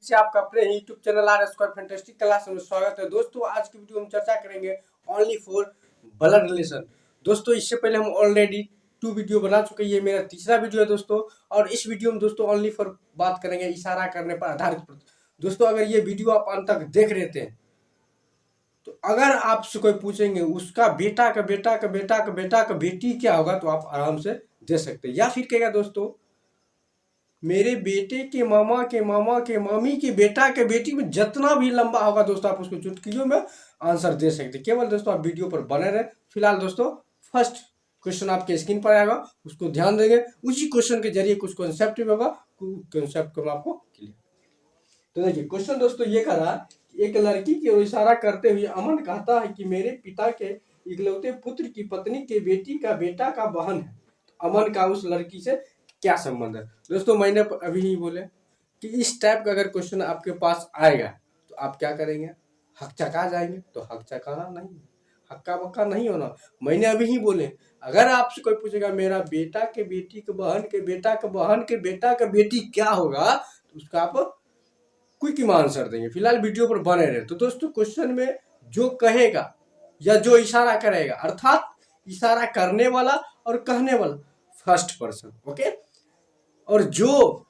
से आपका अपने ही YouTube channel R square fantastic class में स्वागत है। दोस्तों आज की वीडियो में चर्चा करेंगे ओनली फॉर ब्लड रिलेशन। दोस्तों इससे पहले हम ऑलरेडी 2 वीडियो बना चुके हैं, ये मेरा तीसरा वीडियो है दोस्तों। और इस वीडियो में दोस्तों ओनली फॉर बात करेंगे इशारा करने पर आधारित। दोस्तों अगर ये वीडियो आप अंत तक देख रहे थे तो अगर आपसे कोई पूछेंगे उसका बेटा का बेटा का बेटा का बेटा का बेटी क्या होगा तो आप आराम से दे सकते हैं। या फिर कहेगा दोस्तों मेरे बेटे के मामा के मामा के मामी के बेटा के बेटी में जितना भी लंबा होगा दोस्तों आप उसको चुटकियों में आंसर दे सकते हैं। केवल दोस्तों आप वीडियो पर बने रहे। फिलहाल दोस्तों फर्स्ट क्वेश्चन आपके स्क्रीन पर आएगा, उसको ध्यान देंगे। उसी क्वेश्चन के जरिए कुछ कॉन्सेप्ट भी होगा, कॉन्सेप्ट को आपको क्लियर। तो देखिए क्वेश्चन दोस्तों ये कह रहा एक लड़की की ओर इशारा करते हुए अमन कहता है कि मेरे पिता के इकलौते पुत्र की पत्नी के बेटी का बेटा का बहन है। अमन का उस लड़की से क्या संबंध है? दोस्तों मैंने अभी ही बोले कि इस टाइप का अगर क्वेश्चन आपके पास आएगा तो आप क्या करेंगे? हकचका जाएंगे। तो हकचकाना नहीं, हक्का बक्का नहीं होना। मैंने अभी ही बोले अगर आपसे कोई पूछेगा मेरा बेटा के बेटी के बहन के बेटा के बहन के बेटा का बेटी क्या होगा तो उसका आप क्विक में आंसर देंगे। फिलहाल वीडियो पर बने रहे। तो दोस्तों क्वेश्चन में जो कहेगा या जो इशारा करेगा अर्थात इशारा करने वाला और कहने वाला फर्स्ट पर्सन, ओके, और जो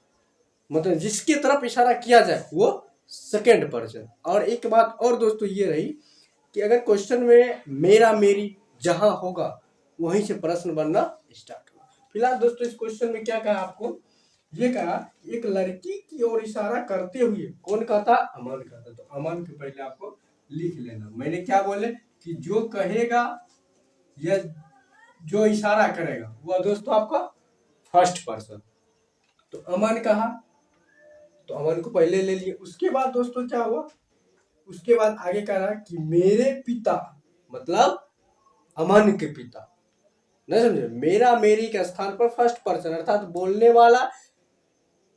मतलब जिसके तरफ इशारा किया जाए वो सेकेंड पर्सन। और एक बात और दोस्तों ये रही कि अगर क्वेश्चन में मेरा मेरी जहां होगा वहीं से प्रश्न बनना स्टार्ट होगा। फिलहाल दोस्तों इस क्वेश्चन में क्या कहा आपको? ये कहा एक लड़की की ओर इशारा करते हुए, कौन कहता? अमन कहता। तो अमन के पहले आपको लिख लेना। मैंने क्या बोले कि जो कहेगा या जो इशारा करेगा वह दोस्तों आपका फर्स्ट पर्सन। तो अमन कहा तो अमन को पहले ले लिए। उसके बाद दोस्तों क्या हुआ? उसके बाद आगे कह रहा कि मेरे पिता मतलब अमन के पिता, नहीं समझे? मेरा मेरी के स्थान पर फर्स्ट पर्सन अर्थात बोलने वाला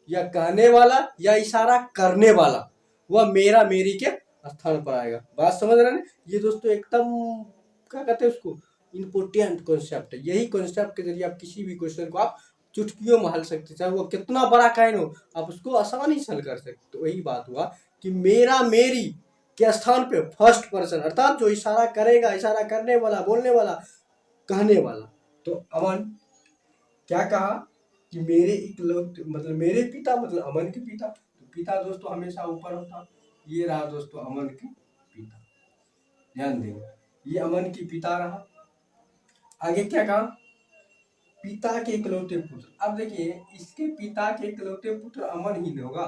या कहने वाला या इशारा करने वाला वह मेरा मेरी के स्थान पर आएगा। बात समझ रहे हैं? ये दोस्तों एकदम क्या कहते हैं उसको, इम्पोर्टेंट कॉन्सेप्ट है। यही कॉन्सेप्ट के जरिए आप किसी भी क्वेश्चन को आप चुटकियों में हल सकते, चाहे वो कितना बड़ा काइन हो आप उसको आसानी से हल कर सकते। तो वही बात हुआ कि मेरा मेरी के स्थान पे फर्स्ट पर्सन अर्थात जो इशारा करेगा, इशारा करने वाला, बोलने वाला, कहने वाला। तो अमन क्या कहा कि मेरे इकलौते मतलब मेरे पिता मतलब अमन के पिता। तो पिता दोस्तों हमेशा ऊपर होता। ये रहा दोस्तों अमन के पिता, ध्यान देंगे ये अमन की पिता रहा। आगे क्या कहा? पिता के इकलौते पुत्र। अब देखिए इसके पिता के इकलौते पुत्र अमन ही होगा,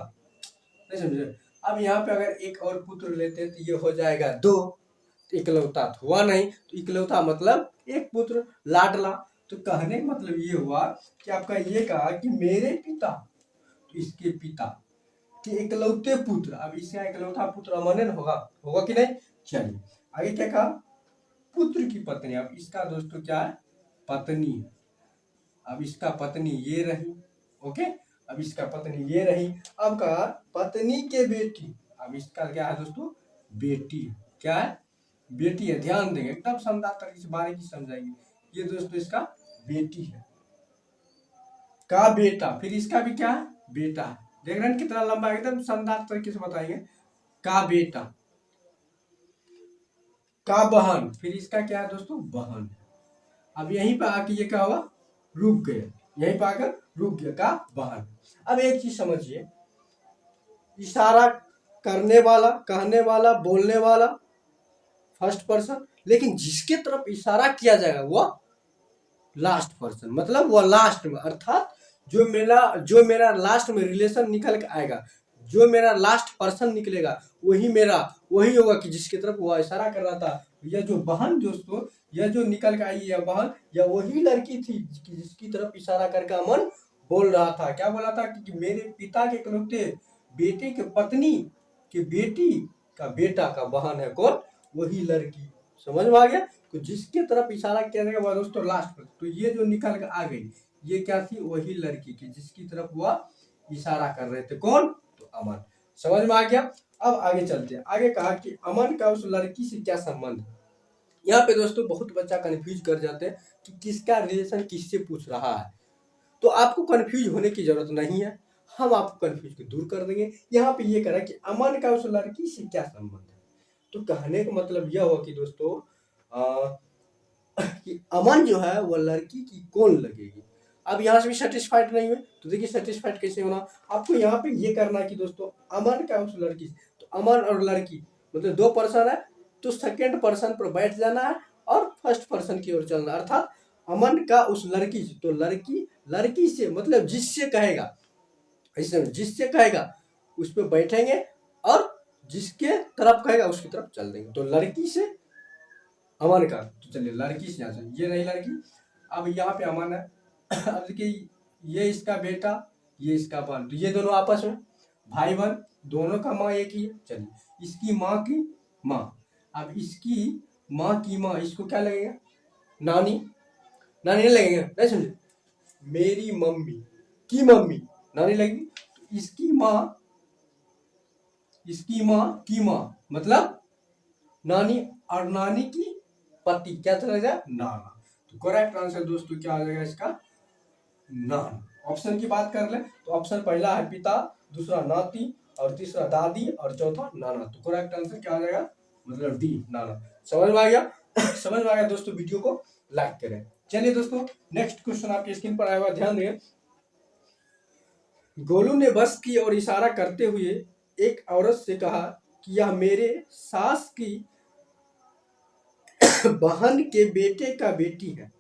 नहीं समझे? अब यहाँ पे अगर एक और पुत्र लेते हैं तो ये हो जाएगा 2। इकलौता तो हुआ नहीं, तो इकलौता मतलब एक पुत्र, लाडला। तो कहने का मतलब ये हुआ कि आपका ये कहा कि मेरे पिता, तो इसके पिता के इकलौते पुत्र। अब इसका इकलौता पुत्र अमन होगा, होगा कि नहीं? चलिए आगे क्या कहा? पुत्र की पत्नी। अब इसका दोस्तों क्या है? पत्नी। अब इसका पत्नी ये रही, ओके। अब इसका पत्नी ये रही। अब कहा पत्नी के बेटी। अब इसका क्या है दोस्तों? बेटी। क्या है? बेटी है। ध्यान देंगे एकदम शानदार तरीके से बारीकी समझाएंगे। ये दोस्तों इसका बेटी है का बेटा। फिर इसका भी क्या है? बेटा है। देख रहे हैं कितना लंबा, एकदम शानदार तरीके से बताएंगे। का बेटा, का बहन। फिर इसका क्या है दोस्तों? बहन। अब यहीं पर आके ये क्या हुआ? रुक गया। यहीं पर आकर रुक गया, का बहन। अब एक चीज समझिए, इशारा करने वाला, कहने वाला, बोलने वाला फर्स्ट पर्सन, लेकिन जिसके तरफ इशारा किया जाएगा वह लास्ट पर्सन मतलब वह लास्ट में अर्थात जो मेरा लास्ट में रिलेशन निकल के आएगा, जो मेरा लास्ट पर्सन निकलेगा वही होगा कि जिसकी तरफ वह इशारा कर रहा था। यह जो बहन दोस्तों, यह जो निकल के आई है बहन, यह वही लड़की थी जिसकी तरफ इशारा करके अमन बोल रहा था। क्या बोला था कि मेरे पिता के इकलौते बेटे के पत्नी के बेटी का बेटा का बहन है कौन? वही लड़की। समझ में आ गया? तो जिसके तरफ इशारा किया जाएगा वह दोस्तों लास्ट पर। तो ये जो निकल कर आ गई ये क्या थी? वही लड़की की जिसकी तरफ वह इशारा कर रहे थे। कौन? तो अमन। समझ में आ गया? अब आगे चलते हैं। आगे कहा कि अमन का उस लड़की से क्या संबंध है। यहाँ पे दोस्तों बहुत बच्चा कंफ्यूज कर जाते हैं कि किसका रिलेशन किससे पूछ रहा है। तो आपको कंफ्यूज होने की जरूरत नहीं है। हम आपको कंफ्यूज को दूर कर देंगे। यहाँ पे ये करा कि अमन का उस लड़की से क्या संबंध है। तो कहने का मतलब यह हुआ कि दोस्तों कि अमन जो है वो लड़की की कौन लगेगी। अब यहाँ से भी सेटिस्फाइड नहीं हुए तो देखिए सेटिस्फाइड कैसे होना। आपको यहाँ पे ये करना है कि दोस्तों अमन का उस लड़की, तो अमन और लड़की मतलब दो पर्सन है, तो सेकेंड पर्सन पर बैठ जाना है और फर्स्ट पर्सन की ओर चलना, अर्थात अमन का उस लड़की से, तो लड़की से मतलब जिससे कहेगा, जिससे कहेगा उस पर बैठेंगे और जिसके तरफ कहेगा उसकी तरफ चल देंगे। तो लड़की से अमन का, तो चलिए लड़की से यहाँ से ये रही लड़की, अब यहाँ पे अमन है। अब देखिए ये इसका बेटा, ये इसका बहन, तो ये दोनों आपस में भाई बहन, दोनों का माँ एक ही है। चलिए इसकी माँ की माँ, अब इसकी माँ की माँ, इसको क्या लगेगा, नानी, नानी नहीं लगेगा, नहीं समझे, मेरी मम्मी की मम्मी नानी लगेगी। तो इसकी माँ की माँ मतलब नानी, और नानी की पति क्या चला जाए, नाना। तो करेक्ट आंसर दोस्तों क्या आ जाएगा इसका, नाना। ऑप्शन की बात कर ले तो ऑप्शन पहला है पिता, दूसरा नाती, और तीसरा दादी, और चौथा नाना। तो करेक्ट आंसर क्या आ जाएगा, मतलब डी, नाना। समझ में आ गया? समझ में आ गया दोस्तों, वीडियो को लाइक करें। चलिए दोस्तों नेक्स्ट क्वेश्चन आपकी स्क्रीन पर आया हुआ, ध्यान दें। गोलू ने बस की और इशारा करते हुए एक औरत से कहा कि यह मेरे सास की बहन के बेटे का बेटी है।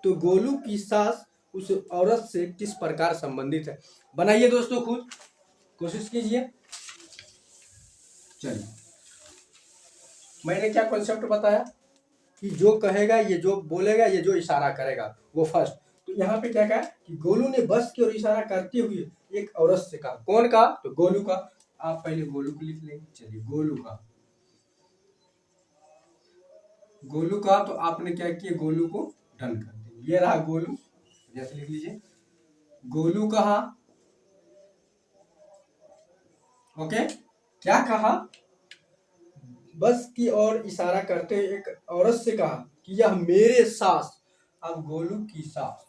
तो गोलू की सास उस औरत से किस प्रकार संबंधित है। बनाइए दोस्तों, खुद कोशिश कीजिए। चलिए मैंने क्या कॉन्सेप्ट बताया कि जो कहेगा, ये जो बोलेगा, ये जो इशारा करेगा वो फर्स्ट। तो यहाँ पे क्या कहा कि गोलू ने बस की ओर इशारा करते हुए एक औरत से कहा, कौन का, तो गोलू का। आप पहले गोलू को लिख लेंगे। चलिए गोलू का, तो आपने क्या किया, गोलू को डन कर दिया। ये रहा गोलू, जैसे लिख लीजिए गोलू कहा, ओके। क्या कहा, बस की ओर इशारा करते हुए एक औरत से कहा कि यह मेरे सास। अब गोलू की सास,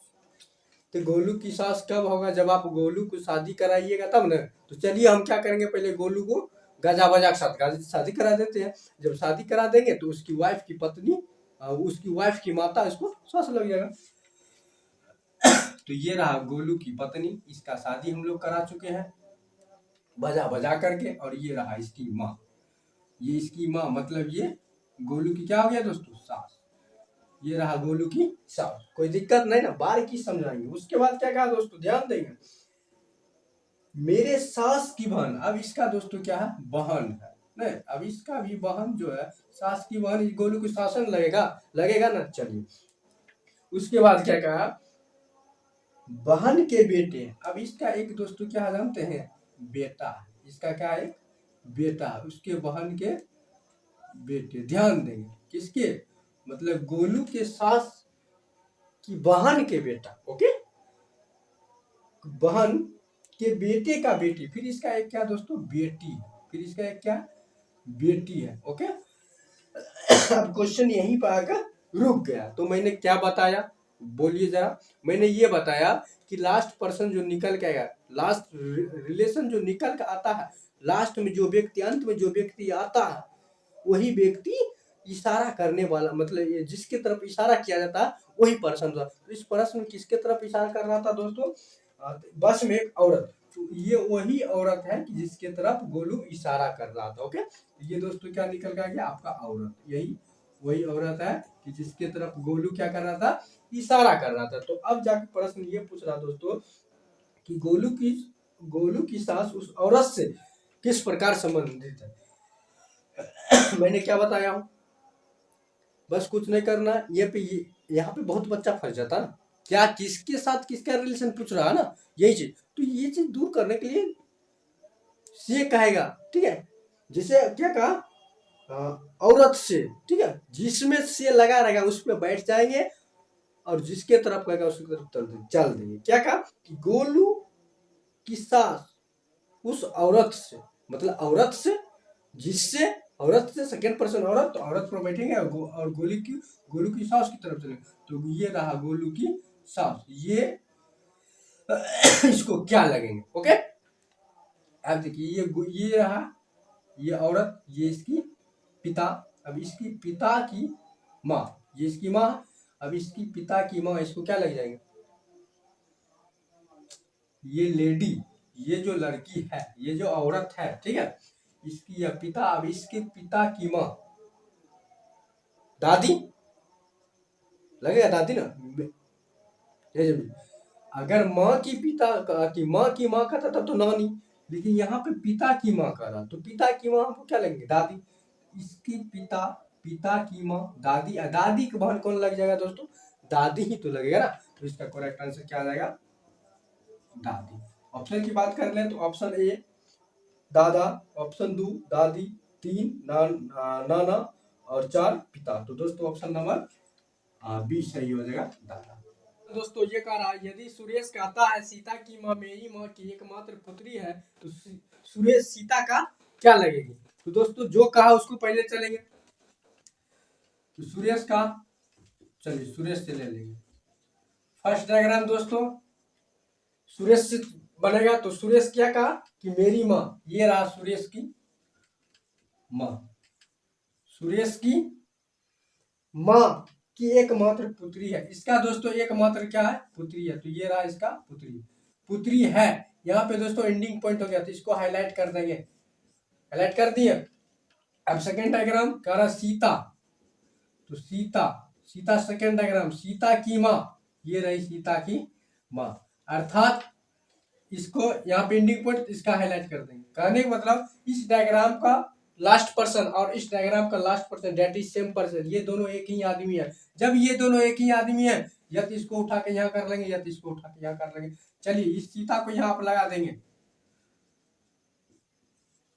तो गोलू की सास कब होगा, जब आप गोलू को शादी कराइएगा तब ना। तो चलिए हम क्या करेंगे, पहले गोलू को गजा बजा के साथ शादी करा देते हैं। जब शादी करा देंगे तो उसकी वाइफ की पत्नी, उसकी वाइफ की माता इसको सास लग जाएगा। तो ये रहा गोलू की पत्नी, इसका शादी हम लोग करा चुके हैं बजा बजा करके। और ये रहा इसकी माँ, ये इसकी माँ मतलब ये गोलू की क्या हो गया दोस्तों, सास। ये रहा गोलू की सास, कोई दिक्कत नहीं ना, बार की समझाएंगे। उसके बाद क्या कहा दोस्तों, ध्यान देंगे, मेरे सास की बहन। अब इसका दोस्तों क्या है, बहन है, नहीं अब इसका भी बहन जो है, सास की बहन, गोलू को शासन लगेगा ना। चलिए उसके बाद क्या कहा, बहन के बेटे। अब इसका एक दोस्तों क्या जानते हैं, बेटा, इसका क्या है, बेटा, उसके बहन के बेटे। ध्यान देंगे किसके, मतलब गोलू के सास की बहन के बेटा, ओके, बहन के बेटे का बेटी। फिर इसका एक क्या दोस्तों, बेटी, फिर इसका एक क्या, बेटी है, ओके। अब क्वेश्चन यहीं पर आकर रुक गया। तो मैंने क्या बताया, बोलिए जरा। मैंने ये बताया कि लास्ट पर्सन जो निकल के आएगा, लास्ट रिलेशन जो निकल के आता है, लास्ट में जो व्यक्ति, अंत में जो व्यक्ति आता है, वही व्यक्ति इशारा करने वाला, मतलब ये जिसके तरफ इशारा किया जाता है वही पर्सन था। तो इस प्रश्न में किसके तरफ इशारा कर रहा था दोस्तों, बस में एक औरत। तो ये वही औरत है कि जिसके तरफ गोलू इशारा कर रहा था, ओके। ये दोस्तों क्या निकल के आ गया आपका, औरत। यही वही औरत है कि जिसके तरफ गोलू क्या कर रहा था, इशारा कर रहा था। तो अब जाके प्रश्न ये पूछ रहा दोस्तों कि गोलू की सास उस औरत से किस प्रकार संबंधित है। मैंने क्या बताया हूं, बस कुछ नहीं करना। यहाँ पे बहुत बच्चा फंस जाता है ना, क्या किसके साथ किसका रिलेशन पूछ रहा है ना, यही चीज। तो ये चीज दूर करने के लिए से कहेगा, ठीक है, जिसे क्या कहा, औरत से, ठीक है, जिसमें से लगा रहेगा उस पर बैठ जाएंगे और जिसके तरफ कहेगा उसकी तरफ चल देंगे। क्या कहा कि गोलू की सास उस औरत से, मतलब औरत से, जिससे, औरत से सेकेंड पर्सन औरत, तो औरत पर बैठेंगे और गोलू की सास की तरफ चलेंगे। तो ये रहा गोलू की सास, ये इसको क्या लगेंगे, ओके। अब देखिए ये रहा, ये औरत, ये इसकी पिता। अब इसकी पिता की माँ, ये इसकी माँ। अब इसकी पिता की माँ, इसको क्या लग जाएगा? ये लेडी, ये जो लड़की है, ये जो औरत है, ठीक है, इसकी यह पिता। अब इसके पिता की माँ दादी लगेगा, दादी ना। ये जब अगर माँ की पिता की माँ की माँ का था तब तो नानी, लेकिन यहाँ पे पिता की माँ का रहा, तो पिता की माँ हमको क्या लगेंगे? दादी। इसकी पिता, पिता की माँ दादी। दादी के बहन कौन लग जाएगा दोस्तों? दादी ही तो लगेगा ना। तो इसका करेक्ट आंसर क्या आ जाएगा? दादी। ऑप्शन की बात कर ले तो ऑप्शन ए दादा, ऑप्शन 2 दादी, 3 नाना और 4 पिता। तो दोस्तों ऑप्शन नंबर बी सही हो जाएगा, दादा। दोस्तों ये कह रहा है, यदि सुरेश कहता है सीता की माँ मेरी माँ की एकमात्र पुत्री है, तो सुरेश सीता का क्या लगेगी? तो दोस्तों जो कहा उसको पहले चलेंगे। तो सुरेश का, चलिए सुरेश से ले लेंगे। फर्स्ट डायग्राम दोस्तों सुरेश से बनेगा। तो सुरेश क्या कहा कि मेरी माँ, ये रहा सुरेश की माँ। सुरेश की माँ की एकमात्र पुत्री है। इसका दोस्तों एकमात्र क्या है? पुत्री है। तो ये रहा इसका पुत्री, पुत्री है। यहाँ पे दोस्तों एंडिंग पॉइंट हो गया, तो इसको हाईलाइट कर देंगे। हाईलाइट कर दिए। अब सेकेंड डायग्राम कह रहा सीता। तो सीता, सीता सेकेंड डायग्राम, सीता की माँ, ये रही सीता की माँ। अर्थात इसको यहाँ पे एंडिंग पॉइंट इसका हाईलाइट कर देंगे। कहने का मतलब इस डायग्राम का लास्ट पर्सन और इस डायग्राम का last person that is same person, ये दोनों एक ही आदमी है। जब ये दोनों एक ही आदमी है, या तो इसको उठा के यहाँ कर लेंगे, या तो इसको उठा के यहाँ कर लेंगे। चलिए इस सीता को यहाँ पर लगा देंगे,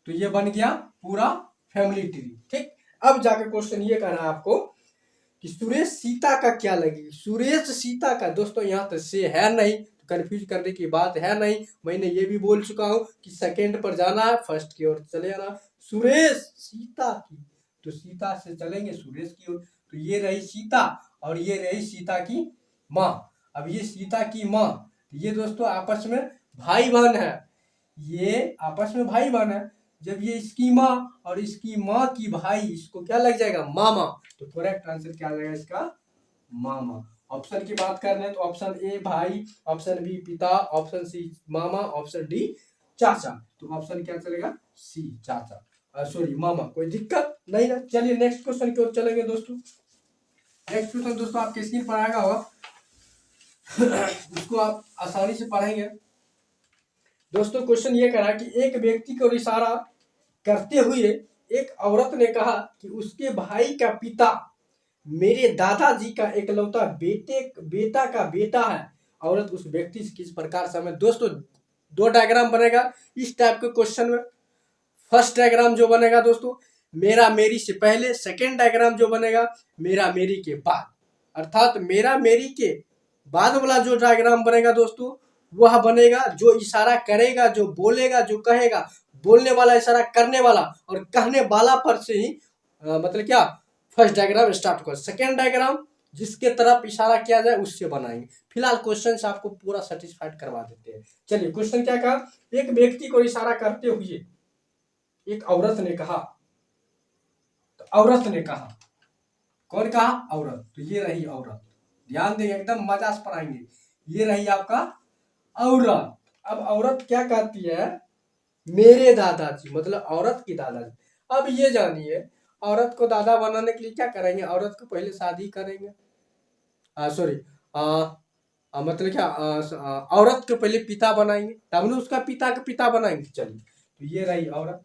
तो ये बन गया पूरा फैमिली ट्री। ठीक, अब जाके क्वेश्चन ये करना है आपको कि सुरेश सीता का क्या लगेगी? सुरेश सीता का दोस्तों यहाँ तक से है नहीं, कंफ्यूज करने की बात है नहीं। मैंने ये भी बोल चुका हूँ कि सेकंड पर जाना है, फर्स्ट की ओर चले जाना। सुरेश सीता की, तो सीता से चलेंगे सुरेश की ओर। तो ये रही सीता और ये रही सीता की माँ। अब ये सीता की माँ, ये दोस्तों आपस में भाई बहन है, ये आपस में भाई बहन है। जब ये इसकी माँ और इसकी माँ की भाई, इसको क्या लग जाएगा? मामा। तो करेक्ट आंसर क्या आ जाएगा इसका? मामा। ऑप्शन की बात कर रहे हैं तो ऑप्शन ए भाई, ऑप्शन बी पिता, ऑप्शन सी मामा, ऑप्शन डी चाचा। तो ऑप्शन क्या चलेगा? सी चाचा, सॉरी मामा। कोई दिक्कत नहीं ना। चलिए नेक्स्ट क्वेश्चन की ओर चलेंगे दोस्तों। नेक्स्ट क्वेश्चन दोस्तों आपके स्क्रीन पर आएगा होगा उसको आप आसानी से पढ़ेंगे। दोस्तों क्वेश्चन ये करा कि एक व्यक्ति को इशारा करते हुए एक औरत ने कहा कि उसके भाई का पिता मेरे दादाजी का इकलौता बेटा का बेटा है। औरत उस व्यक्ति से किस प्रकार से हमें, दोस्तों दो डायग्राम बनेगा इस टाइप के क्वेश्चन में। फर्स्ट डायग्राम जो बनेगा दोस्तों मेरा मेरी से पहले, सेकेंड डायग्राम जो बनेगा मेरा मेरी के बाद। अर्थात मेरा मेरी के बाद वाला जो डायग्राम बनेगा दोस्तों वह बनेगा जो इशारा करेगा, जो बोलेगा, जो कहेगा। बोलने वाला इशारा करने वाला और कहने वाला पर से ही मतलब क्या फर्स्ट डायग्राम स्टार्ट कर। सेकेंड डायग्राम जिसके तरफ इशारा किया जाए उससे बनाएंगे। फिलहाल क्वेश्चन से आपको पूरा सेटिस्फाइड करवा देते हैं। चलिए क्वेश्चन क्या कहा, एक व्यक्ति को इशारा करते हुए एक औरत ने कहा। तो औरत ने कहा, कौन कहा? औरत। तो ये रही औरत, ध्यान देंगे एकदम मजा से पढ़ाएंगे। ये रही आपका औरत। अब औरत क्या कहती है? मेरे दादाजी, मतलब औरत की दादाजी। अब ये जानिए औरत को दादा बनाने के लिए क्या करेंगे? औरत को पहले शादी करेंगे, सॉरी मतलब क्या औरत को पहले पिता बनाएंगे, तब ना उसका पिता का पिता बनाएंगे। चलिए तो ये रही औरत,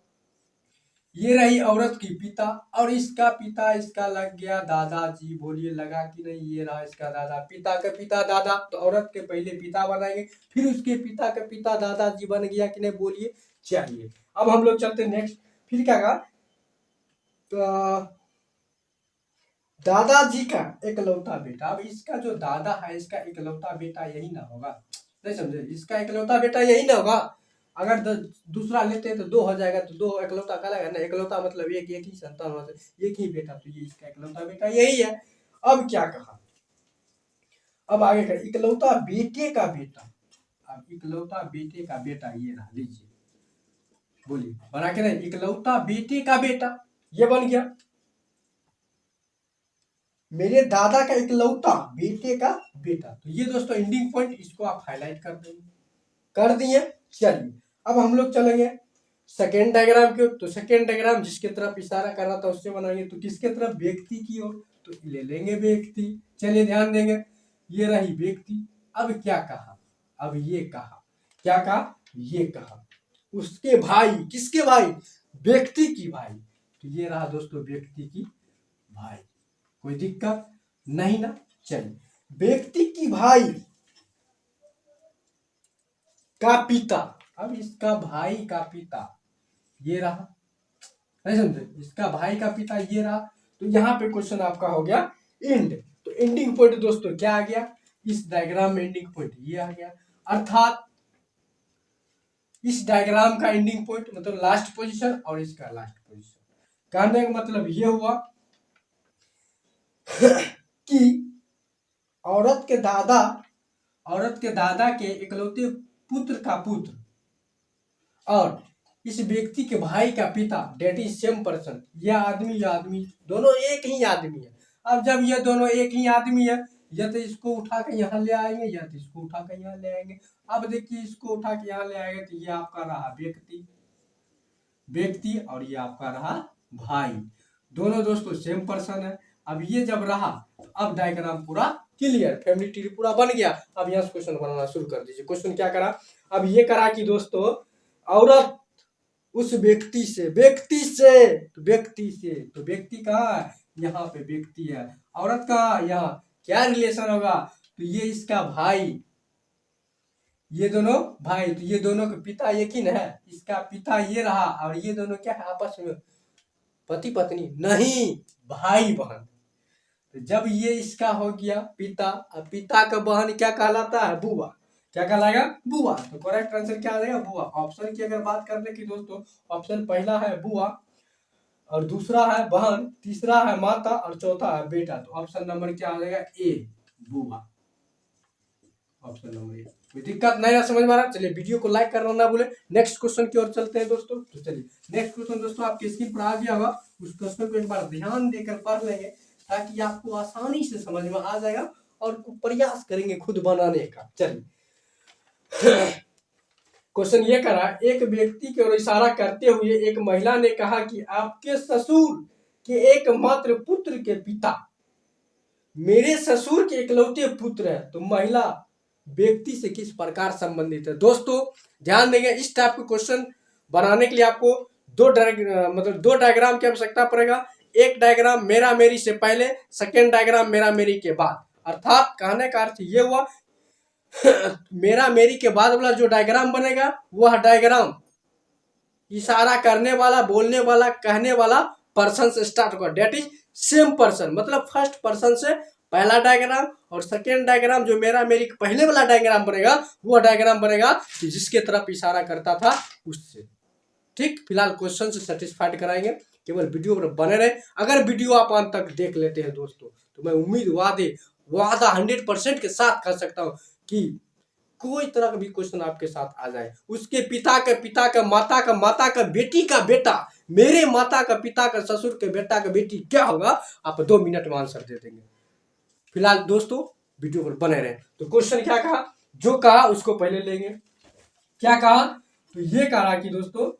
ये रही औरत की पिता, और इसका पिता इसका लग गया दादाजी। बोलिए लगा कि नहीं? ये रहा इसका दादा, पिता का पिता दादा। तो औरत के पहले पिता बनाएंगे, फिर उसके पिता का पिता दादाजी बन गया कि नहीं? बोलिए। चलिए अब हम लोग चलते नेक्स्ट। फिर क्या कहा? तो दादाजी का इकलौता बेटा। अब इसका जो दादा है इसका इकलौता बेटा यही ना होगा? नहीं समझे? इसका इकलौता बेटा यही ना होगा। अगर दूसरा लेते हैं तो दो हो जाएगा, तो दो इकलौता कहलाएगा ना। इकलौता मतलब एक ही संतान होता है, एक ही बेटा। तो ये इसका इकलौता बेटा यही है। अब क्या कहा? अब आगे का इकलौता बेटे का बेटा। अब इकलौता बेटे का बेटा ये रहा, लीजिए। बोलिए बना के नहीं, इकलौता बेटे का बेटा, ये बन गया मेरे दादा का इकलौता बेटे का बेटा। तो ये दोस्तों एंडिंग पॉइंट, इसको आप हाईलाइट कर देंगे, कर दिए। चलिए अब हम लोग चलेंगे सेकेंड डायग्राम की ओर। तो सेकेंड डायग्राम जिसके तरफ इशारा कर रहा था उससे बनाएंगे। तो किसके तरफ? व्यक्ति की ओर। तो ले लेंगे व्यक्ति। चलिए ध्यान देंगे, ये रही व्यक्ति। अब क्या कहा? अब ये कहा, क्या कहा? ये कहा उसके भाई। किसके भाई? व्यक्ति की भाई। तो ये रहा दोस्तों व्यक्ति की भाई। कोई दिक्कत नहीं ना? चलिए, व्यक्ति की भाई का पिता। अब इसका भाई का पिता ये रहा, नहीं समझे? इसका भाई का पिता ये रहा। तो यहाँ पे क्वेश्चन आपका हो गया एंड। तो एंडिंग पॉइंट दोस्तों क्या आ गया? इस डायग्राम में एंडिंग पॉइंट ये आ गया। अर्थात इस डायग्राम का एंडिंग पॉइंट मतलब लास्ट पोजीशन और इसका लास्ट पोजीशन। कहने का मतलब ये हुआ कि औरत के दादा के इकलौते पुत्र का पुत्र और इस व्यक्ति के भाई का पिता, डेट इज सेम पर्सन। यह आदमी दोनों एक ही आदमी है। अब जब ये दोनों एक ही आदमी है, या तो इसको उठा के यहाँ ले आएंगे या तो इसको उठा के यहाँ ले आएंगे। अब देखिए, इसको उठा के यहाँ ले आएंगे तो ये आपका रहा व्यक्ति और ये आपका रहा भाई। दोनों दोस्तों सेम पर्सन है। अब ये जब रहा तो अब डायग्राम पूरा क्लियर, फैमिली ट्री पूरा बन गया। अब यहाँ से क्वेश्चन बनाना शुरू कर दीजिए। क्वेश्चन क्या करा? अब ये करा कि दोस्तों औरत उस व्यक्ति से तो व्यक्ति कहाँ है? यहाँ पे व्यक्ति है। औरत का यहाँ क्या रिलेशन होगा? तो ये इसका भाई, ये दोनों भाई। तो ये दोनों के पिता एक ही है। इसका पिता ये रहा और ये दोनों क्या है? आपस में पति पत्नी नहीं, भाई बहन। तो जब ये इसका हो गया पिता, अब पिता का बहन क्या कहलाता है? बुआ। क्या कहलाएगा? बुआ। तो करेक्ट आंसर क्या आ जाएगा? बुआ। ऑप्शन की अगर बात करने की दोस्तों, ऑप्शन पहला है बुआ और दूसरा है बहन, तीसरा है माता और चौथा है बेटा। तो ऑप्शन नंबर क्या आ जाएगा? ए, बुआ। Option number A. कोई दिक्कत नहीं है? समझ में आ रहा? चलिए वीडियो को लाइक करना ना भूले। नेक्स्ट क्वेश्चन की ओर चलते हैं दोस्तों। तो चलिए नेक्स्ट क्वेश्चन दोस्तों आपकी स्क्रीन पर आ गया होगा। उस क्वेश्चन को एक बार ध्यान देकर पढ़ लेंगे ताकि आपको आसानी से समझ में आ जाएगा और प्रयास करेंगे खुद बनाने का। चलिए क्वेश्चन ये करा, एक व्यक्ति की ओर इशारा करते हुए एक महिला ने कहा कि आपके ससुर के एकमात्र पुत्र के पिता मेरे ससुर के इकलौते पुत्र है। तो महिला व्यक्ति से किस प्रकार संबंधित है? दोस्तों ध्यान देंगे, इस टाइप के क्वेश्चन बनाने के लिए आपको दो डायग्राम की आवश्यकता पड़ेगा। एक डायग्राम मेरा मेरी से पहले, सेकेंड डायग्राम मेरा मेरी के बाद। अर्थात कहने का अर्थ ये हुआ मेरा मेरी के बाद वाला जो डायग्राम बनेगा वह डायग्राम इशारा करने वाला, बोलने वाला, कहने वाला पर्सन से स्टार्ट होगा। डेट इज सेम पर्सन, मतलब फर्स्ट पर्सन से पहला डायग्राम और सेकेंड डायग्राम जो मेरा मेरी पहले वाला डायग्राम बनेगा वह डायग्राम बनेगा कि जिसके तरफ इशारा करता था उससे। ठीक, फिलहाल क्वेश्चन से सेटिस्फाइड कराएंगे, केवल वीडियो पर बने रहे। अगर वीडियो आप अंत तक देख लेते हैं दोस्तों तो मैं उम्मीद वादा 100% के साथ कर सकता हूँ कि कोई तरह का भी क्वेश्चन आपके साथ आ जाए, उसके पिता का माता का बेटी का बेटा, मेरे माता का पिता का ससुर के बेटा का बेटी, क्या होगा आप 2 मिनट में आंसर दे देंगे। फिलहाल दोस्तों वीडियो पर बने रहे। तो क्वेश्चन क्या कहा? जो कहा उसको पहले लेंगे। क्या कहा? तो ये कहा कि दोस्तों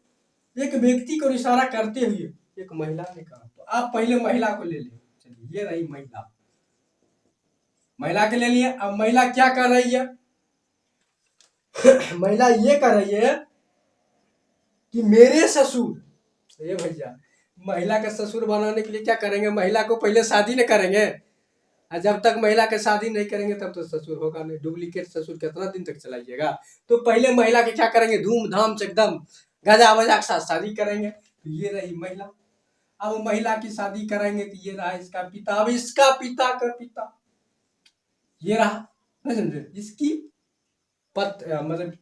एक व्यक्ति को इशारा करते हुए एक महिला ने कहा। तो आप पहले महिला को ले लें। चलिए ये रही महिला के ले लिए। अब महिला क्या कर रही है? महिला ये कर रही है कि मेरे ससुर, ये भैया महिला का ससुर बनाने के लिए क्या करेंगे? महिला को पहले शादी नहीं करेंगे। जब तक महिला के शादी नहीं करेंगे तब तो ससुर होगा नहीं। डुप्लीकेट ससुर कितना दिन तक चलाइएगा? तो पहले महिला के क्या करेंगे? धूमधाम से एकदम गजा बजा के साथ शादी करेंगे। तो ये रही महिला। अब महिला की शादी करेंगे तो ये रहा इसका पिता। अब इसका पिता का पिता ये रहा, नहीं समझे? इसकी मतलब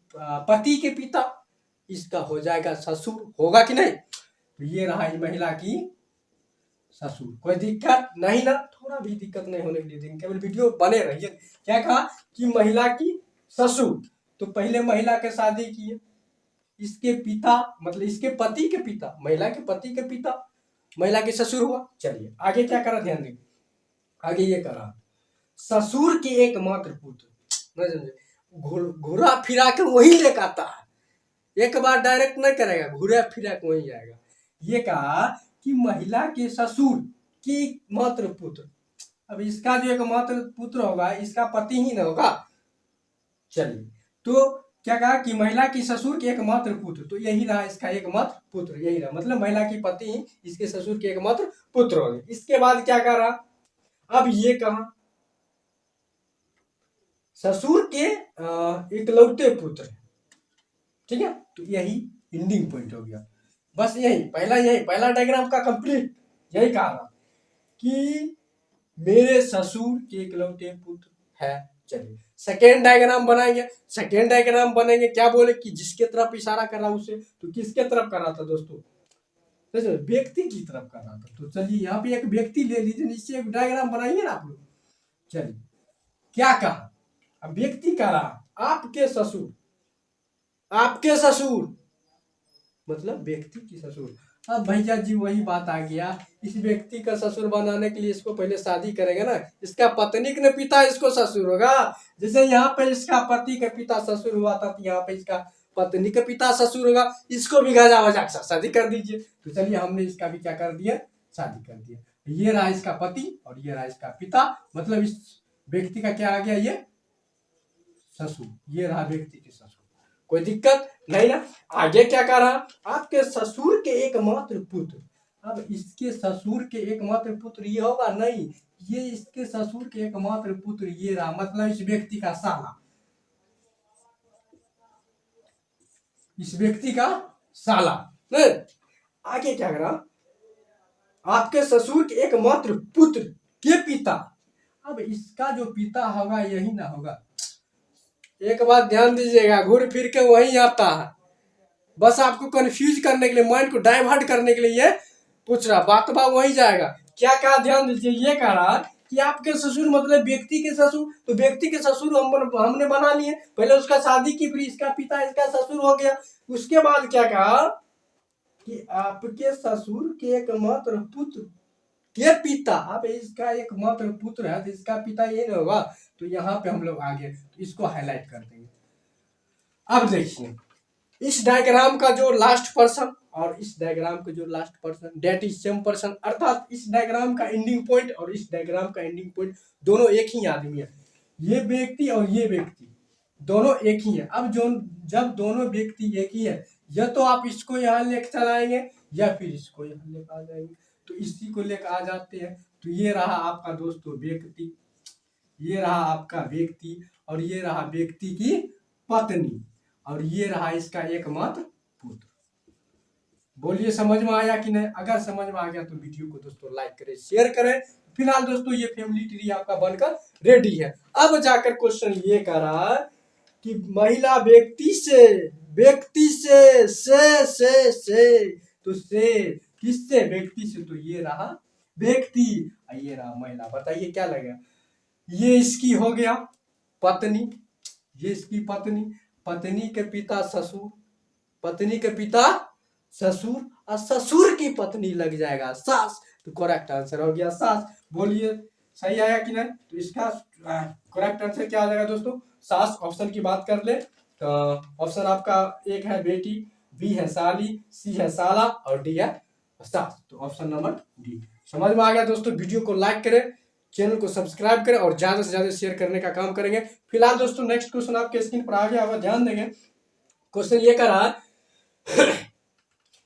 पति के पिता, इसका हो जाएगा ससुर, होगा कि नहीं? तो ये रहा महिला की ससुर। कोई दिक्कत नहीं ना? थोड़ा भी दिक्कत नहीं होने के लिए दिन केवल वीडियो बने रहिए। क्या कहा कि महिला की ससुर। तो पहले महिला के शादी किए, इसके पिता मतलब इसके पति के पिता, महिला के पति के पिता, महिला के ससुर हुआ। चलिए आगे क्या करा, ध्यान देंगे। आगे ये करा ससुर के एकमात्र पुत्र, घुरा फिरा के वही लेकर आता है, एक बार डायरेक्ट नहीं करेगा, घुरा फिरा के वही जाएगा। ये कहा कि महिला के ससुर के एकमात्र पुत्र, अब इसका जो एकमात्र पुत्र होगा इसका पति ही ना होगा। चलिए तो क्या कहा कि महिला की ससुर के एकमात्र पुत्र, तो यही रहा इसका एकमात्र पुत्र, यही रहा, मतलब महिला की पति ही इसके ससुर के एकमात्र पुत्र होंगे। इसके बाद क्या कहा, अब ये कहा ससुर के इकलौते पुत्र, ठीक है, तो यही एंडिंग पॉइंट हो गया। बस यही पहला डायग्राम का कंप्लीट यही कहा कि मेरे ससुर के इकलौते पुत्र है। चलिए सेकेंड डायग्राम बनाएंगे। सेकेंड डायग्राम बनेंगे, क्या बोले कि जिसके तरफ इशारा कर रहा उसे, तो किसके तरफ कर रहा था दोस्तों, व्यक्ति की तरफ कर रहा था। तो चलिए यहाँ पे एक व्यक्ति ले लीजिए, इससे एक डायग्राम बनाइए ना आप लोग। चलिए क्या कहा, अब व्यक्ति का रहा आपके ससुर, आपके ससुर मतलब व्यक्ति की ससुर। अब भैया जी वही बात आ गया, इस व्यक्ति का ससुर बनाने के लिए इसको पहले शादी करेंगे ना, इसका पत्नी के पिता इसको ससुर होगा। जैसे यहाँ पे इसका पति का पिता ससुर हुआ था, तो यहाँ पे इसका पत्नी का पिता ससुर होगा, इसको भी गजा वजा शादी कर दीजिए। तो चलिए हमने इसका भी क्या कर दिया, शादी कर दिया। ये रहा इसका पति और ये रहा इसका पिता, मतलब इस व्यक्ति का क्या आ गया, ये ससुर, ये रहा व्यक्ति के ससुर, कोई दिक्कत नहीं ना। आगे क्या कर रहा, आपके ससुर के एकमात्र पुत्र, अब इसके ससुर के एकमात्र पुत्र ये होगा नहीं, ये इसके ससुर के एकमात्र पुत्र ये रहा, मतलब इस व्यक्ति का साला, इस व्यक्ति का साला। आगे क्या करा, आपके ससुर के एकमात्र पुत्र के पिता, अब इसका जो पिता होगा यही ना होगा। एक बात ध्यान दीजिएगा, घूर फिर के वही आता है, बस आपको कंफ्यूज करने के लिए, माइंड को डाइवर्ट करने के लिए ये पूछ रहा, बात वही जाएगा। क्या कहा, ध्यान दीजिए, ये कह रहा कि आपके ससुर मतलब व्यक्ति के ससुर, तो व्यक्ति के ससुर हमने बना लिए, पहले उसका शादी की, फिर इसका पिता इसका ससुर हो गया। उसके बाद क्या कहा कि आपके ससुर के एकमात्र पुत्र के पिता, अब इसका एकमात्र पुत्र है तो इसका पिता ये नहीं होगा, तो यहाँ पे हम लोग आगे इसको हाईलाइट कर देंगे। अब देखिए इस डायग्राम का जो लास्ट पर्सन और इस डायग्राम का जो last person that is same person, अर्थात इस डायग्राम का एंडिंग पॉइंट और इस डायग्राम का एंडिंग पॉइंट दोनों एक ही आदमी है। ये व्यक्ति और ये व्यक्ति दोनों एक ही है। अब जो जब दोनों व्यक्ति एक ही है, या तो आप इसको यहाँ लेकर चलाएंगे या फिर इसको यहाँ लेकर आ जाएंगे, तो इसी को लेकर आ जाते हैं। तो ये रहा आपका दोस्तों व्यक्ति, ये रहा आपका व्यक्ति और ये रहा व्यक्ति की पत्नी और ये रहा इसका एकमात्र पुत्र। बोलिए समझ में आया कि नहीं? अगर समझ में आ गया तो वीडियो को दोस्तों लाइक करें, शेयर करें। फिलहाल दोस्तों ये फैमिली ट्री आपका बनकर रेडी है। अब जाकर क्वेश्चन ये कर रहा है कि महिला व्यक्ति से तो से किससे, व्यक्ति से, तो ये रहा व्यक्ति, ये रहा महिला। बताइए क्या लगेगा, ये इसकी हो गया पत्नी, ये इसकी पत्नी, पत्नी के पिता ससुर, पत्नी के पिता ससुर और ससुर की पत्नी लग जाएगा सास, तो करेक्ट आंसर हो गया सास। बोलिए सही आया कि नहीं? तो इसका करेक्ट आंसर क्या आ जाएगा दोस्तों, सास। ऑप्शन की बात कर ले तो ऑप्शन आपका एक है बेटी, बी है साली, सी है साला और डी है सास, तो ऑप्शन नंबर डी। समझ में आ गया दोस्तों? वीडियो को लाइक करें, चैनल को सब्सक्राइब करें और ज्यादा से ज्यादा शेयर करने का काम करेंगे। फिलहाल दोस्तों नेक्स्ट क्वेश्चन आपके स्क्रीन पर आ गया होगा, ध्यान देंगे। क्वेश्चन ये कर रहा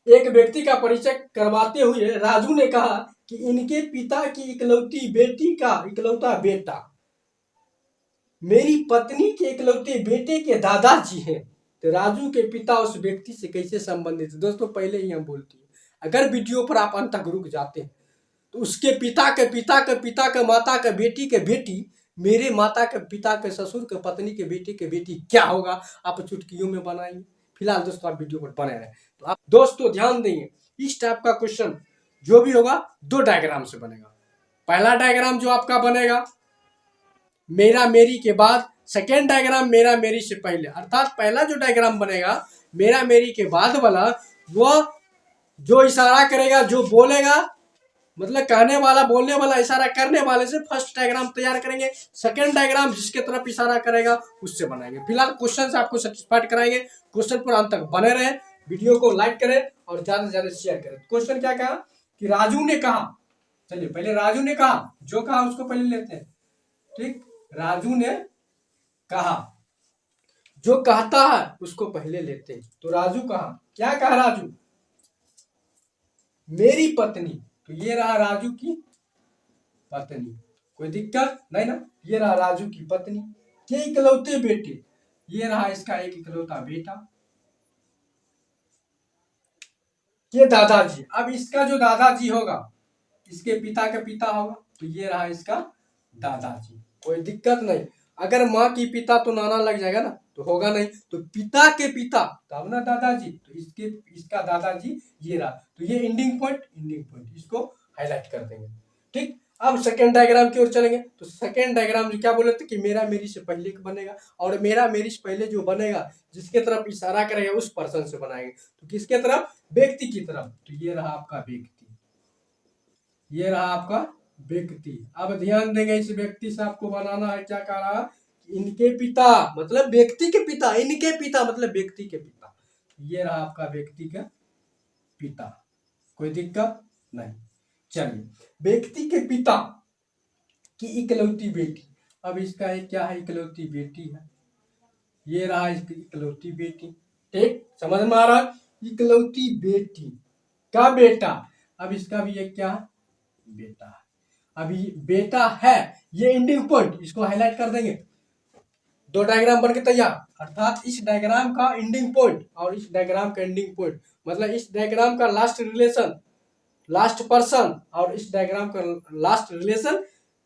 एक व्यक्ति का परिचय करवाते हुए राजू ने कहा कि इनके पिता की इकलौती बेटी का इकलौता बेटा मेरी पत्नी के इकलौते बेटे के दादाजी हैं, तो राजू के पिता उस व्यक्ति से कैसे संबंधित है? दोस्तों पहले ही हम बोलते हैं, अगर वीडियो पर आप अंत तक रुक जाते हैं तो उसके पिता के पिता के पिता के माता के बेटी के बेटी, मेरे माता के पिता के ससुर के पत्नी के बेटे के बेटी क्या होगा, आप चुटकियों में बनाएंगे। फिलहाल दोस्तों आप वीडियो पर बने रहे। तो आप दोस्तों ध्यान देंगे, इस टाइप का क्वेश्चन जो भी होगा दो डायग्राम से बनेगा। पहला डायग्राम जो आपका बनेगा मेरा मेरी के बाद, सेकेंड डायग्राम मेरा मेरी से पहले, अर्थात पहला जो डायग्राम बनेगा मेरा मेरी के बाद वाला वो जो इशारा करेगा, जो बोलेगा, मतलब कहने वाला, बोलने वाला, इशारा करने वाले से फर्स्ट डायग्राम तैयार करेंगे। सेकंड डायग्राम जिसके तरफ इशारा करेगा उससे बनाएंगे। फिलहाल क्वेश्चन से आपको सेटिस्फाइड कराएंगे। क्वेश्चन पर अंत तक बने रहे, वीडियो को लाइक करें और ज्यादा से ज्यादा शेयर करें। क्वेश्चन क्या कहा कि राजू ने कहा, चलिए पहले राजू ने कहा, जो कहा उसको पहले लेते हैं। ठीक, राजू ने कहा, जो कहता है उसको पहले लेते हैं। तो राजू कहा, क्या कहा राजू? मेरी पत्नी। तो ये रहा राजू की पत्नी, कोई दिक्कत नहीं ना। ये रहा राजू की पत्नी के इकलौते बेटे, ये रहा इसका एक इकलौता बेटा के दादाजी। अब इसका जो दादाजी होगा इसके पिता का पिता होगा, तो ये रहा इसका दादाजी, कोई दिक्कत नहीं। अगर माँ की पिता तो नाना लग जाएगा ना, तो होगा नहीं। तो पिता के पिता तब ना दादाजी, तो इसका दादाजी ये रहा। तो ये एंडिंग पॉइंट इसको हाईलाइट कर देंगे। ठीक, अब सेकेंड डायग्राम की ओर चलेंगे। तो सेकेंड डायग्राम क्या बोले थे कि मेरा मेरी से पहले बनेगा, और मेरा मेरी से पहले जो बनेगा जिसके तरफ इशारा करेगा उस पर्सन से बनाएंगे। तो किसके तरफ? व्यक्ति की तरफ। तो ये रहा आपका व्यक्ति, ये रहा आपका व्यक्ति। अब ध्यान देंगे, इस व्यक्ति से आपको बनाना है, क्या कह रहा है? इनके पिता, मतलब व्यक्ति के पिता, इनके पिता मतलब व्यक्ति के पिता। ये रहा आपका व्यक्ति का पिता, कोई दिक्कत नहीं। चलिए, व्यक्ति के पिता की इकलौती बेटी। अब इसका एक क्या है? इकलौती बेटी है। ये रहा इसकी इकलौती बेटी। ठीक, समझ में आ रहा है? इकलौती बेटी का बेटा। अब इसका भी एक क्या है? बेटा है। अभी बेटा है, ये एंडिंग पॉइंट, इसको हाईलाइट कर देंगे। दो डायग्राम बनके तैयार, अर्थात इस डायग्राम का एंडिंग पॉइंट और इस डायग्राम का एंडिंग पॉइंट, मतलब इस डायग्राम का लास्ट रिलेशन लास्ट पर्सन और इस डायग्राम का last relation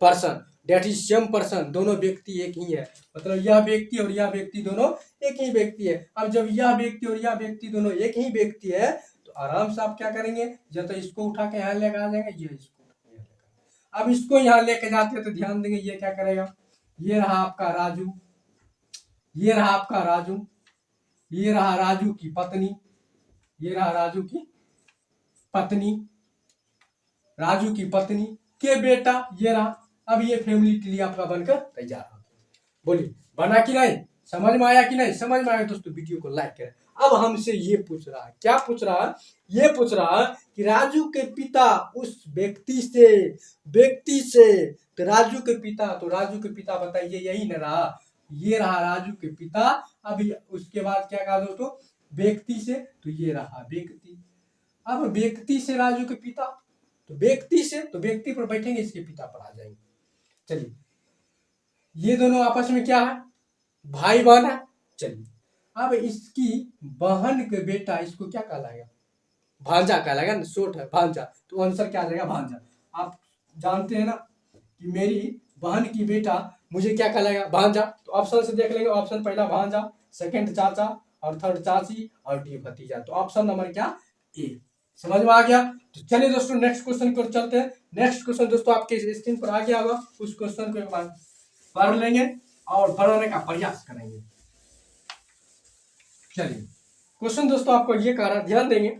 person, that is same person, दोनों व्यक्ति एक ही है। मतलब यह व्यक्ति और यह व्यक्ति दोनों एक ही व्यक्ति है। अब जब यह व्यक्ति और यह व्यक्ति दोनों एक ही व्यक्ति है, तो आराम से आप क्या करेंगे? या तो इसको उठा के यहाँ लेकर आ जाएंगे, ये इसको उठा के यहाँ लेकर। अब इसको यहाँ लेके जाते हैं तो ध्यान देंगे, ये क्या करेगा? ये रहा आपका राजू, ये रहा आपका राजू, ये रहा राजू की पत्नी, ये रहा राजू की पत्नी, राजू की पत्नी के बेटा, ये रहा। अब ये फैमिली ट्री आपका बनकर तैयार हो। बोलिए, बना कि नहीं? समझ में आया कि नहीं? समझ में आया दोस्तों, वीडियो को लाइक करें। अब हमसे ये पूछ रहा है, क्या पूछ रहा है? ये पूछ रहा है कि राजू के पिता उस व्यक्ति से तो राजू के पिता, तो राजू के पिता बताइए, यही न रहा, ये रहा राजू के पिता। अभी उसके बाद क्या कहा दोस्तों? व्यक्ति से, तो ये रहा व्यक्ति। अब व्यक्ति से राजू के पिता, तो व्यक्ति से, तो व्यक्ति पर बैठेंगे, इसके पिता पर आ जाएंगे। चलिए, ये दोनों आपस में क्या है? भाई बहन है। चलिए, अब इसकी बहन के बेटा इसको क्या कहलाएगा? भांजा कहलाएगा ना, शॉर्ट है भांजा, तो आंसर क्या आ जाएगा? भांजा। आप जानते हैं ना कि मेरी बहन की बेटा मुझे क्या कहलाएगा? भांजा। तो ऑप्शन से देख लेंगे, ऑप्शन पहला भांजा, सेकंड चाचा और थर्ड चाची और डी भतीजा। तो ऑप्शन नंबर क्या? ए। समझ में आ गया? तो चलिए दोस्तों, नेक्स्ट क्वेश्चन को चलते हैं। नेक्स्ट क्वेश्चन दोस्तों आपके स्क्रीन पर आ गया होगा, उस क्वेश्चन को एक बार पढ़ लेंगे और बनाने का प्रयास करेंगे। चलिए, क्वेश्चन दोस्तों आपको ये कह रहा, ध्यान देंगे।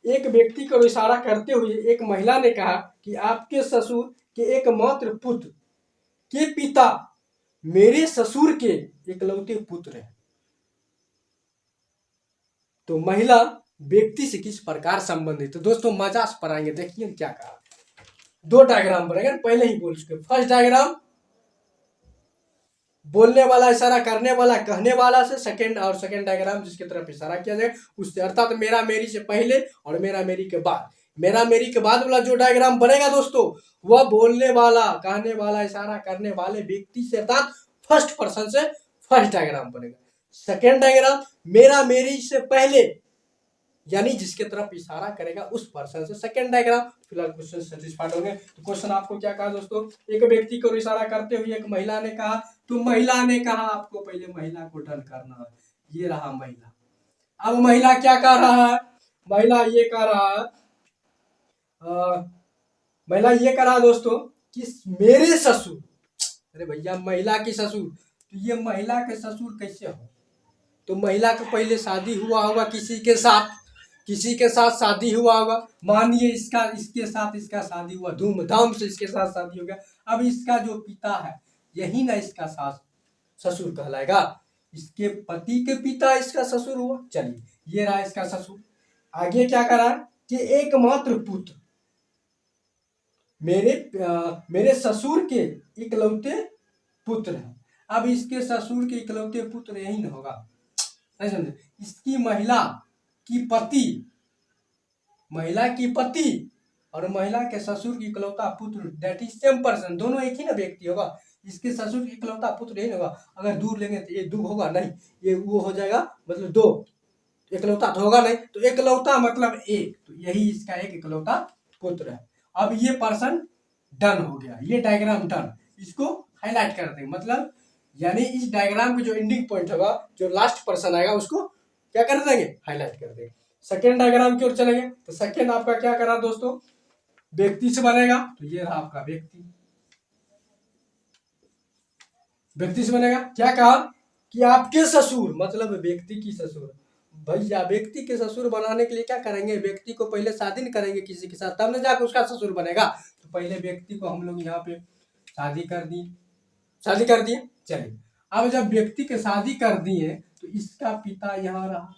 एक व्यक्ति को इशारा करते हुए एक महिला ने कहा कि आपके ससुर के एकमात्र पुत्र के पिता मेरे ससुर के इकलौते पुत्र हैं। तो महिला व्यक्ति से किस प्रकार संबंधित? तो दोस्तों मजा से पढ़ाएंगे, देखिए क्या कहा। दो डायग्राम बनेगा, पहले ही बोल चुके। फर्स्ट डायग्राम बोलने वाला, इशारा करने वाला, कहने वाला से, सेकंड डायग्राम जिसकी तरफ इशारा किया जाए उससे, अर्थात मेरा मेरी से पहले और मेरा मेरी के बाद। मेरा मेरी के बाद वाला जो डायग्राम बनेगा दोस्तों, वह बोलने वाला, कहने वाला, इशारा करने वाले व्यक्ति से, अर्थात फर्स्ट पर्सन से फर्स्ट डायग्राम बनेगा। सेकेंड डायग्राम मेरा मेरी से पहले, यानी जिसके तरफ इशारा करेगा उस पर्सन से सेकंड डायग्राम। फिलहाल क्वेश्चन सेटिस्फाइड होंगे। तो क्वेश्चन आपको क्या कहा दोस्तों? एक व्यक्ति को इशारा करते हुए एक महिला ने कहा, तो महिला ने कहा, आपको पहले महिला को डन करना है। ये रहा महिला। अब महिला क्या कह रहा है? महिला ये कह रहा है, महिला ये कह रहा है दोस्तों कि मेरे ससुर, अरे भैया महिला की ससुर, तो ये महिला के ससुर कैसे हो? तो महिला का पहले शादी हुआ होगा किसी के साथ शादी हुआ होगा। मानिए इसके साथ इसका शादी हुआ, धूमधाम से इसके साथ शादी हो गया। अब इसका जो पिता है यही ना इसका सास ससुर कहलाएगा। इसके पति के पिता इसका ससुर हुआ। चलिए, ये रहा इसका ससुर। आगे क्या करा कि एकमात्र पुत्र, मेरे ससुर के इकलौते पुत्र है। अब इसके ससुर के इकलौते पुत्र यही न होगा, नहीं समझे। इसकी महिला की पति और महिला के ससुर की इकलौता पुत्र, दैट इज सेम पर्सन, दोनों एक ही ना व्यक्ति होगा। इसके ससुर की इकलौता पुत्र यही होगा। अगर दूर लेंगे तो ये दो होगा नहीं, ये वो हो जाएगा, मतलब दो। इकलौता तो होगा नहीं, तो इकलौता मतलब एक, तो यही इसका एक इकलौता पुत्र है। अब ये पर्सन डन हो गया, ये डायग्राम डन। इसको हाईलाइट कर देंगे, मतलब यानी इस डायग्राम का जो एंडिंग पॉइंट होगा, जो लास्ट पर्सन आएगा, उसको क्या कर देंगे, हाईलाइट कर देंगे। सेकेंड डायग्राम की ओर चलेंगे तो सेकेंड आपका क्या करा दोस्तों, व्यक्ति से बनेगा। तो ये रहा आपका व्यक्ति से बनेगा। क्या कहा कि आपके ससुर, मतलब व्यक्ति की ससुर। भैया व्यक्ति के ससुर बनाने के लिए क्या करेंगे, व्यक्ति को पहले शादी नहीं करेंगे किसी के साथ, तब ना जाकर उसका ससुर बनेगा। तो पहले व्यक्ति को हम लोग यहाँ पे शादी कर दिए। चलिए, अब जब व्यक्ति के शादी कर दिए तो इसका पिता यहाँ रहा।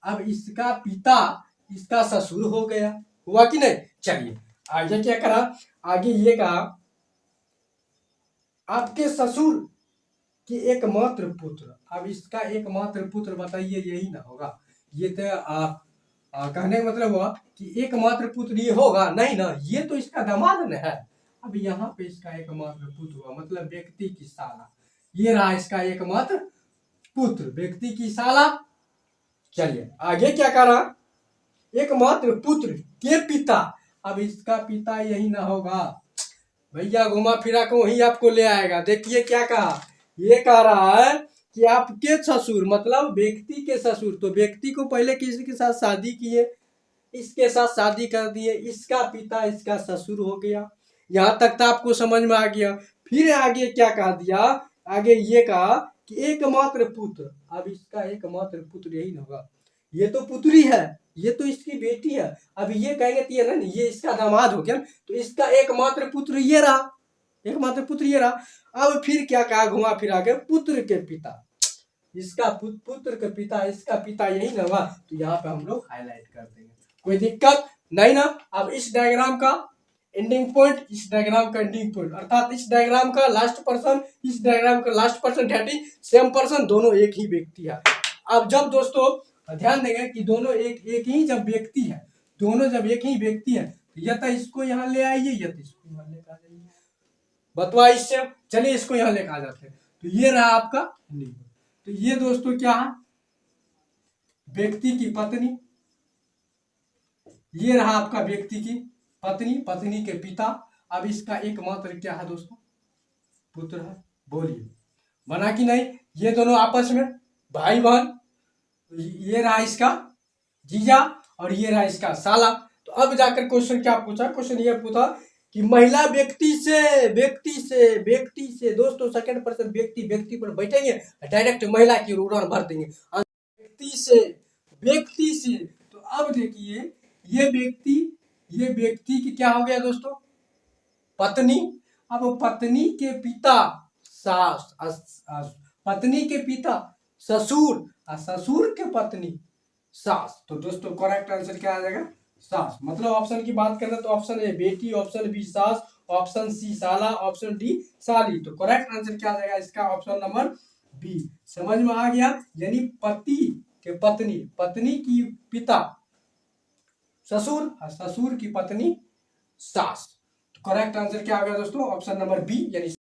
अब इसका पिता इसका ससुर हो गया, हुआ कि नहीं। चलिए आगे क्या करा, आगे ये कहा आपके ससुर कि एकमात्र पुत्र। अब इसका एकमात्र पुत्र बताइए, यही ना होगा। ये तो कहने का मतलब हुआ कि एकमात्र पुत्र ये होगा नहीं ना, ये तो इसका दामाद न है। अब यहाँ पे इसका एकमात्र पुत्र हुआ, मतलब व्यक्ति की साला। ये रहा इसका एकमात्र पुत्र, व्यक्ति की साला। चलिए आगे क्या करा, एकमात्र पुत्र के पिता। अब इसका पिता यही ना होगा भैया, घुमा फिरा को वही आपको ले आएगा। देखिए क्या कहा, ये कह रहा है कि आपके ससुर, मतलब व्यक्ति के ससुर। तो व्यक्ति को पहले किसी के साथ शादी किए, इसके साथ शादी कर दिए, इसका पिता इसका ससुर हो गया। यहाँ तक तो आपको समझ में आ गया। फिर आगे क्या कह दिया, आगे ये कहा कि एकमात्र पुत्र। अब इसका एकमात्र पुत्र यही ना होगा, ये तो पुत्री है, ये तो इसकी बेटी है। अब ये कहेंगे तो ये ना, ये इसका दामाद हो गया। तो इसका एकमात्र पुत्र ये रहा, एकमात्र पुत्र ये रहा। अब फिर क्या कहा, घुमा फिरा के पुत्र के पिता, इसका पुत्र के पिता, इसका पिता यही ना हुआ। तो यहाँ पे हम लोग हाईलाइट कर देंगे, कोई दिक्कत नहीं ना। अब इस डायग्राम का एंडिंग पॉइंट, इस डायग्राम का एंडिंग पॉइंट, अर्थात इस डायग्राम का लास्ट पर्सन, इस डायग्राम का last person, that is same person, दोनों एक ही व्यक्ति है। अब जब दोस्तों ध्यान देंगे कि दोनों एक ही जब व्यक्ति है, दोनों जब एक ही व्यक्ति है, या तो इसको यहाँ ले आइए या तो इसको यहाँ लेकर आ जाइए, बतवा इससे। चलिए इसको यहाँ लेकर आ जाते हैं। तो ये रहा आपका एंडिंग। तो ये दोस्तों क्या है, व्यक्ति की पत्नी। ये रहा आपका व्यक्ति की पत्नी, पत्नी के पिता। अब इसका एकमात्र क्या है दोस्तों, पुत्र है। बोलिए बना कि नहीं, ये दोनों आपस में भाई बहन। ये रहा इसका जीजा और ये रहा इसका साला। तो अब जाकर क्वेश्चन क्या पूछा, क्वेश्चन ये पूछा कि महिला व्यक्ति से दोस्तों सेकंड पर्सन व्यक्ति पर बैठेंगे, डायरेक्ट महिला की उड़ान भर देंगे, व्यक्ति से। तो अब देखिए ये व्यक्ति की क्या हो गया दोस्तों, पत्नी। अब पत्नी के पिता सास, पत्नी के पिता ससुर, और ससुर के पत्नी सास। तो दोस्तों करेक्ट आंसर क्या आ जाएगा, सास। मतलब ऑप्शन की बात करें तो ऑप्शन ए बेटी, ऑप्शन बी सास, ऑप्शन सी साला, ऑप्शन डी साली। तो करेक्ट आंसर क्या आ जाएगा इसका, ऑप्शन नंबर बी। समझ में आ गया, यानी पति के पत्नी, पत्नी की पिता ससुर और ससुर की पत्नी सास। तो करेक्ट आंसर क्या आ गया दोस्तों, ऑप्शन नंबर बी, यानी